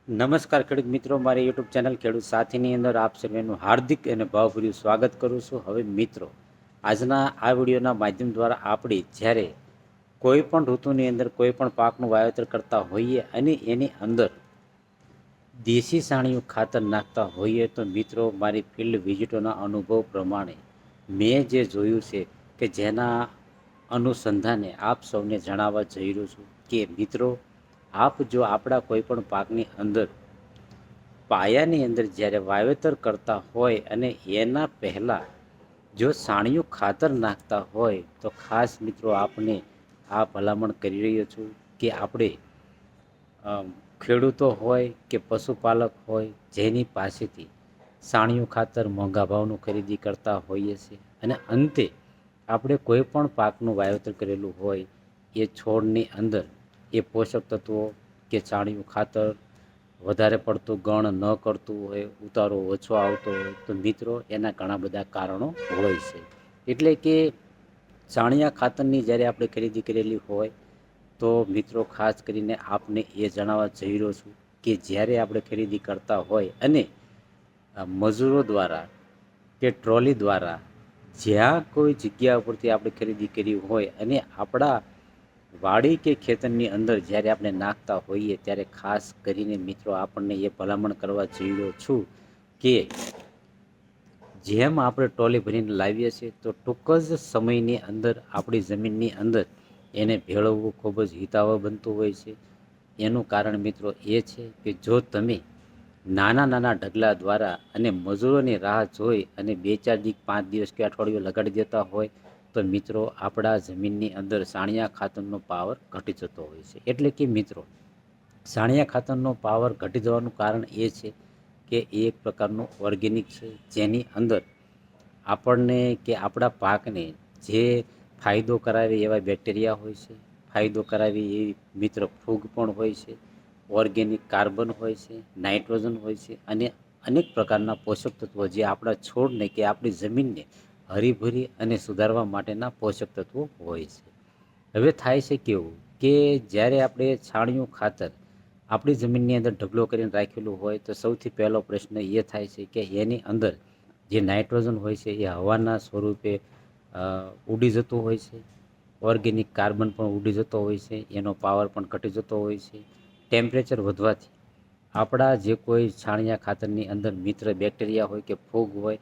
નમસ્કાર ખેડૂત મિત્રો, મારી યુટ્યુબ ચેનલ ખેડૂત સાથીની અંદર આપ સર્વેનું હાર્દિક અને ભાવભર્યું સ્વાગત કરું છું. હવે મિત્રો, આજના આ વિડીયોના માધ્યમ દ્વારા આપણે જ્યારે કોઈ પણ ઋતુની અંદર કોઈ પણ પાકનું વાવેતર કરતા હોઈએ અને એની અંદર દેશી સાણિયું ખાતર નાખતા હોઈએ તો મિત્રો, મારી ફિલ્ડ વિઝિટોના અનુભવ પ્રમાણે મેં જે જોયું છે કે જેના અનુસંધાને આપ સૌને જણાવવા જઈ રહ્યો છું કે મિત્રો, આપ જો આપણા કોઈ પણ પાકની અંદર પાયાની અંદર જ્યારે વાવેતર કરતા હોય અને એના પહેલાં જો સાણિયું ખાતર નાખતા હોય તો ખાસ મિત્રો આપને આ ભલામણ કરી રહ્યો છું કે આપણે ખેડૂતો હોય કે પશુપાલક હોય જેની પાસેથી સાણિયું ખાતર મોંઘા ભાવનું ખરીદી કરતા હોઈએ છીએ અને અંતે આપણે કોઈ પણ પાકનું વાવેતર કરેલું હોય એ છોડની અંદર એ પોષક તત્વો કે સાણિયું ખાતર વધારે પડતું ગણ ન કરતું હોય, ઉતારો ઓછો આવતો હોય તો મિત્રો એના ઘણા બધા કારણો હોય છે. એટલે કે સાણિયા ખાતરની જ્યારે આપણે ખરીદી કરેલી હોય તો મિત્રો ખાસ કરીને આપને એ જણાવવા જઈ રહ્યો છું કે જ્યારે આપણે ખરીદી કરતા હોય અને મજૂરો દ્વારા કે ટ્રોલી દ્વારા જ્યાં કોઈ જગ્યા ઉપરથી આપણે ખરીદી કરી હોય અને આપણા વાડી કે ખેતરની અંદર જ્યારે આપણે નાખતા હોઈએ ત્યારે ખાસ કરીને મિત્રો આપણને એ ભલામણ કરવા જઈ રહ્યો છું કે જેમ આપણે ટ્રોલી ભરીને લાવીએ છીએ તો ટૂંક જ સમયની અંદર આપણી જમીનની અંદર એને ભેળવવું ખૂબ જ હિતાવહ બનતું હોય છે. એનું કારણ મિત્રો એ છે કે જો તમે નાના નાના ઢગલા દ્વારા અને મજૂરોની રાહ જોઈ અને 2-4 દિવસ 5 દિવસ કે અઠવાડિયું લગાડી દેતા હોય તો મિત્રો આપણા જમીનની અંદર સાણિયા ખાતરનો પાવર ઘટી જતો હોય છે. એટલે કે મિત્રો સાણિયા ખાતરનો પાવર ઘટી જવાનું કારણ એ છે કે એ એક પ્રકારનું ઓર્ગેનિક છે જેની અંદર આપણને કે આપણા પાકને જે ફાયદો કરાવે એવા બેક્ટેરિયા હોય છે, ફાયદો કરાવે એવી મિત્ર ફૂગ પણ હોય છે, ઓર્ગેનિક કાર્બન હોય છે, નાઇટ્રોજન હોય છે અને અનેક પ્રકારના પોષક તત્વો જે આપણા છોડને કે આપણી જમીનને હરીભરી અને સુધારવા માટેના પોષક તત્વો હોય છે. હવે થાય છે કેવું કે જ્યારે આપણે છાણિયું ખાતર આપણી જમીનની અંદર ઢગલો કરીને રાખેલું હોય તો સૌથી પહેલો પ્રશ્ન એ થાય છે કે એની અંદર જે નાઇટ્રોજન હોય છે એ હવાના સ્વરૂપે ઉડી જતું હોય છે, ઓર્ગેનિક કાર્બન પણ ઉડી જતો હોય છે, એનો પાવર પણ ઘટી જતો હોય છે. ટેમ્પરેચર વધવાથી આપણા જે કોઈ છાણિયા ખાતરની અંદર મિત્ર બેક્ટેરિયા હોય કે ફૂગ હોય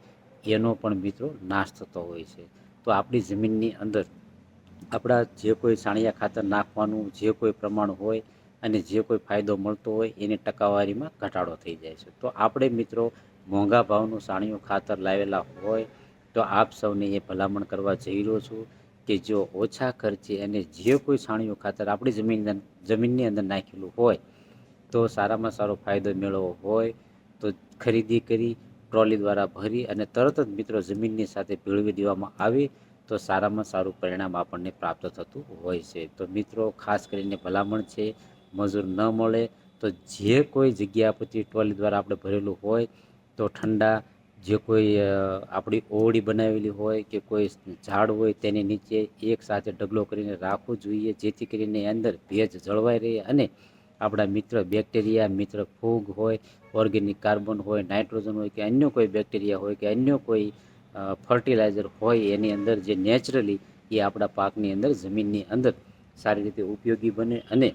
એનો પણ મિત્રો નાશ થતો હોય છે. તો આપણી જમીનની અંદર આપણા જે કોઈ છાણિયા ખાતર નાખવાનું જે કોઈ પ્રમાણ હોય અને જે કોઈ ફાયદો મળતો હોય એની ટકાવારીમાં ઘટાડો થઈ જાય છે. તો આપણે મિત્રો મોંઘા ભાવનું છાણિયું ખાતર લાવેલા હોય તો આપ સૌને એ ભલામણ કરવા જઈ રહ્યો છું કે જો ઓછા ખર્ચે અને જે કોઈ છાણિયું ખાતર આપણી જમીનની અંદર નાખેલું હોય તો સારામાં સારો ફાયદો મેળવવો હોય તો ખરીદી કરી ટ્રોલી દ્વારા ભરી અને તરત જ મિત્રો જમીનની સાથે ભેળવી દેવામાં આવે તો સારામાં સારું પરિણામ આપણને પ્રાપ્ત થતું હોય છે. તો મિત્રો ખાસ કરીને ભલામણ છે, મજૂર ન મળે તો જે કોઈ જગ્યા પરથી ટ્રોલી દ્વારા આપણે ભરેલું હોય તો ઠંડા જે કોઈ આપણી ઓવડી બનાવેલી હોય કે કોઈ ઝાડ હોય તેની નીચે એક સાથે ઢગલો કરીને રાખવું જોઈએ જેથી કરીને અંદર ભેજ જળવાઈ રહે અને આપણા મિત્ર બેક્ટેરિયા મિત્ર ફૂગ હોય, ઓર્ગેનિક કાર્બન હોય, નાઇટ્રોજન હોય કે અન્ય કોઈ બેક્ટેરિયા હોય કે અન્ય કોઈ ફર્ટિલાઇઝર હોય એની અંદર જે નેચરલી એ આપણા પાકની અંદર જમીનની અંદર સારી રીતે ઉપયોગી બને અને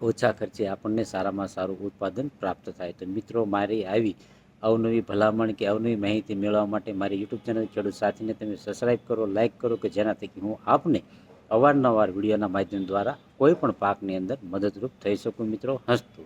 ઓછા ખર્ચે આપણને સારામાં સારું ઉત્પાદન પ્રાપ્ત થાય. તો મિત્રો મારી આવી અવનવી ભલામણ કે અવનવી માહિતી મેળવવા માટે મારી યુટ્યુબ ચેનલ ખેડૂત સાથીને તમે સબસ્ક્રાઈબ કરો, લાઇક કરો કે જેનાથી હું આપને અવારનવાર વિડીયોના માધ્યમ દ્વારા કોઈ પણ પાકની અંદર મદદરૂપ થઈ શકું. મિત્રો હસતું